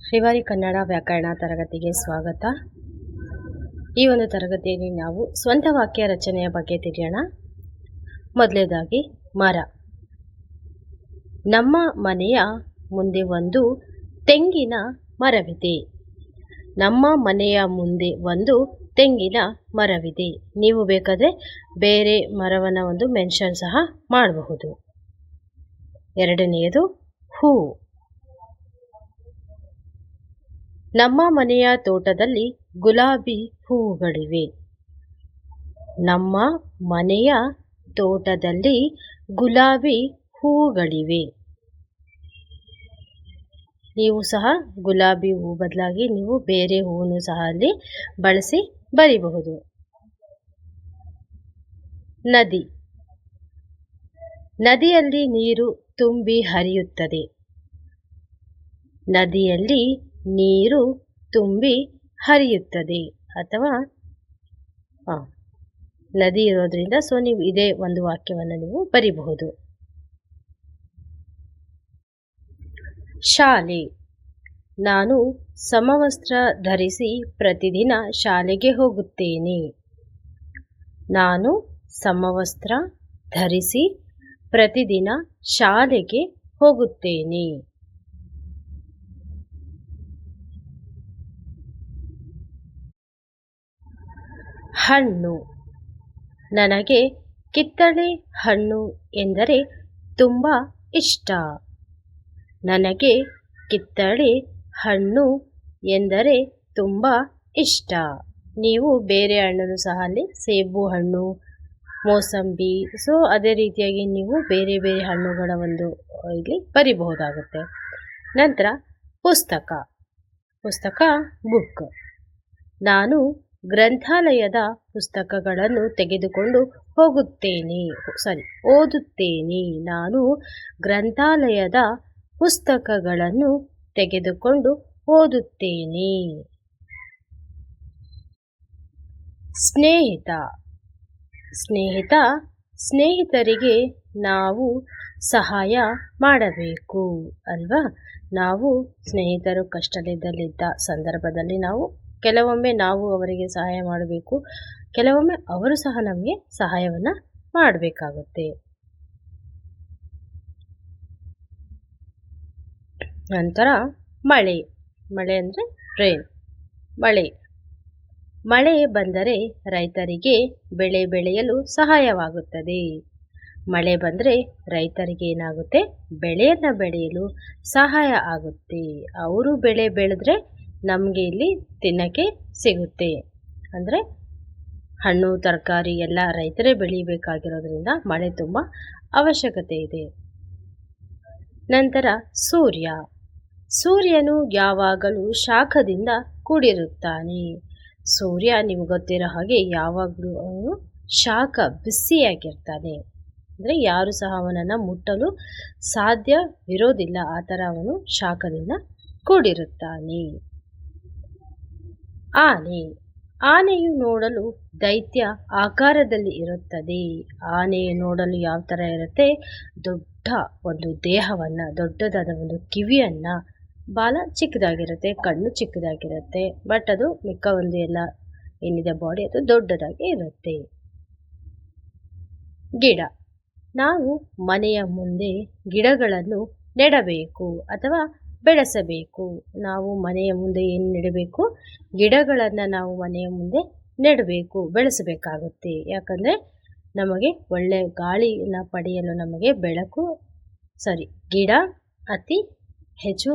ಶ್ರೀವಾರಿ ಕನ್ನಡ ವ್ಯಾಕರಣ ತರಗತಿಗೆ ಸ್ವಾಗತ. ಈ ಒಂದು ತರಗತಿಯಲ್ಲಿ ನಾವು ಸ್ವಂತ ವಾಕ್ಯ ರಚನೆಯ ಬಗ್ಗೆ ತಿಳಿಯೋಣ. ಮೊದಲನೇದಾಗಿ ಮರ. ನಮ್ಮ ಮನೆಯ ಮುಂದೆ ಒಂದು ತೆಂಗಿನ ಮರವಿದೆ. ನಮ್ಮ ಮನೆಯ ಮುಂದೆ ಒಂದು ತೆಂಗಿನ ಮರವಿದೆ. ನೀವು ಬೇಕಾದರೆ ಬೇರೆ ಮರವನ್ನು ಒಂದು ಮೆನ್ಷನ್ ಸಹ ಮಾಡಬಹುದು. ಎರಡನೆಯದು ಹೂ. ನಮ್ಮ ಮನೆಯ ತೋಟದಲ್ಲಿ ಗುಲಾಬಿ ಹೂವುಗಳಿವೆ. ನಮ್ಮ ಮನೆಯ ತೋಟದಲ್ಲಿ ಗುಲಾಬಿ ಹೂವುಗಳಿವೆ. ನೀವು ಸಹ ಗುಲಾಬಿ ಹೂ ಬದಲಾಗಿ ನೀವು ಬೇರೆ ಹೂವನ್ನು ಸಹ ಅಲ್ಲಿ ಬಳಸಿ ಬರಿಬಹುದು. ನದಿ. ನದಿಯಲ್ಲಿ ನೀರು ತುಂಬಿ ಹರಿಯುತ್ತದೆ. ನದಿಯಲ್ಲಿ ನೀರು ತುಂಬಿ ಹರಿಯುತ್ತದೆ ಅಥವಾ ನದಿ ಇರೋದ್ರಿಂದ ನೀವು ಇದೇ ಒಂದು ವಾಕ್ಯವನ್ನು ನೀವು ಬರಿಬಹುದು. ಶಾಲೆ. ನಾನು ಸಮವಸ್ತ್ರ ಧರಿಸಿ ಪ್ರತಿದಿನ ಶಾಲೆಗೆ ಹೋಗುತ್ತೇನೆ. ನಾನು ಸಮವಸ್ತ್ರ ಧರಿಸಿ ಪ್ರತಿದಿನ ಶಾಲೆಗೆ ಹೋಗುತ್ತೇನೆ. ಹಣ್ಣು. ನನಗೆ ಕಿತ್ತಳೆ ಹಣ್ಣು ಎಂದರೆ ತುಂಬ ಇಷ್ಟ. ನನಗೆ ಕಿತ್ತಳೆ ಹಣ್ಣು ಎಂದರೆ ತುಂಬ ಇಷ್ಟ. ನೀವು ಬೇರೆ ಹಣ್ಣನ್ನು ಸಹ ಅಲ್ಲಿ ಸೇಬು ಹಣ್ಣು, ಮೋಸಂಬಿ, ಅದೇ ರೀತಿಯಾಗಿ ನೀವು ಬೇರೆ ಬೇರೆ ಹಣ್ಣುಗಳ ಒಂದು ಇಲ್ಲಿ ಬರಿಬಹುದಾಗುತ್ತೆ. ನಂತರ ಪುಸ್ತಕ. ಪುಸ್ತಕ ಬುಕ್. ನಾನು ಗ್ರಂಥಾಲಯದ ಪುಸ್ತಕಗಳನ್ನು ತೆಗೆದುಕೊಂಡು ಓದುತ್ತೇನೆ. ನಾನು ಗ್ರಂಥಾಲಯದ ಪುಸ್ತಕಗಳನ್ನು ತೆಗೆದುಕೊಂಡು ಓದುತ್ತೇನೆ. ಸ್ನೇಹಿತ. ಸ್ನೇಹಿತರಿಗೆ ನಾವು ಸಹಾಯ ಮಾಡಬೇಕು ಅಲ್ವಾ? ನಾವು ಸ್ನೇಹಿತರು ಕಷ್ಟದಲ್ಲಿದ್ದ ಸಂದರ್ಭದಲ್ಲಿ ಕೆಲವೊಮ್ಮೆ ನಾವು ಅವರಿಗೆ ಸಹಾಯ ಮಾಡಬೇಕು, ಕೆಲವೊಮ್ಮೆ ಅವರು ಸಹ ನಮಗೆ ಸಹಾಯವನ್ನು ಮಾಡಬೇಕಾಗುತ್ತೆ. ನಂತರ ಮಳೆ. ಮಳೆ ಅಂದರೆ ರೈನ್. ಮಳೆ ಬಂದರೆ ರೈತರಿಗೆ ಬೆಳೆ ಬೆಳೆಯಲು ಸಹಾಯವಾಗುತ್ತದೆ. ಮಳೆ ಬಂದರೆ ರೈತರಿಗೆ ಏನಾಗುತ್ತೆ? ಬೆಳೆಯನ್ನು ಬೆಳೆಯಲು ಸಹಾಯ ಆಗುತ್ತೆ. ಅವರು ಬೆಳೆ ಬೆಳೆದ್ರೆ ನಮಗೆ ಇಲ್ಲಿ ತಿನ್ನಕ್ಕೆ ಸಿಗುತ್ತೆ. ಅಂದರೆ ಹಣ್ಣು ತರಕಾರಿ ಎಲ್ಲ ರೈತರೇ ಬೆಳಿಬೇಕಾಗಿರೋದ್ರಿಂದ ಮಳೆ ತುಂಬ ಅವಶ್ಯಕತೆ ಇದೆ. ನಂತರ ಸೂರ್ಯ. ಸೂರ್ಯನು ಯಾವಾಗಲೂ ಶಾಖದಿಂದ ಕೂಡಿರುತ್ತಾನೆ. ಸೂರ್ಯ ನಿಮ್ಗೆ ಗೊತ್ತಿರೋ ಹಾಗೆ ಯಾವಾಗಲೂ ಅವನು ಬಿಸಿಯಾಗಿರ್ತಾನೆ. ಅಂದರೆ ಯಾರು ಸಹ ಅವನನ್ನು ಮುಟ್ಟಲು ಸಾಧ್ಯವಿರೋದಿಲ್ಲ. ಆ ಥರ ಅವನು ಶಾಖದಿಂದ ಕೂಡಿರುತ್ತಾನೆ. ಆನೆ. ಆನೆಯು ನೋಡಲು ದೈತ್ಯ ಆಕಾರದಲ್ಲಿ ಇರುತ್ತದೆ. ಆನೆ ನೋಡಲು ಯಾವ ಥರ ಇರುತ್ತೆ? ದೊಡ್ಡ ಒಂದು ದೇಹವನ್ನು, ದೊಡ್ಡದಾದ ಒಂದು ಕಿವಿಯನ್ನು, ಬಾಲ ಚಿಕ್ಕದಾಗಿರುತ್ತೆ, ಕಣ್ಣು ಚಿಕ್ಕದಾಗಿರುತ್ತೆ, ಬಟ್ ಅದು ಮಿಕ್ಕ ಒಂದು ಎಲ್ಲ ಏನಿದೆ ಬಾಡಿ ಅದು ದೊಡ್ಡದಾಗಿ ಇರುತ್ತೆ. ಗಿಡ. ನಾವು ಮನೆಯ ಮುಂದೆ ಗಿಡಗಳನ್ನು ನೆಡಬೇಕು ಅಥವಾ ಬೆಳೆಸಬೇಕು. ನಾವು ಮನೆಯ ಮುಂದೆ ಏನು ನೆಡಬೇಕು? ಗಿಡಗಳನ್ನು ನಾವು ಮನೆಯ ಮುಂದೆ ನೆಡಬೇಕು, ಬೆಳೆಸಬೇಕಾಗುತ್ತೆ. ಯಾಕಂದರೆ ನಮಗೆ ಒಳ್ಳೆಯ ಗಾಳಿಯನ್ನು ಪಡೆಯಲು ನಮಗೆ ಗಿಡ ಅತಿ ಹೆಚ್ಚು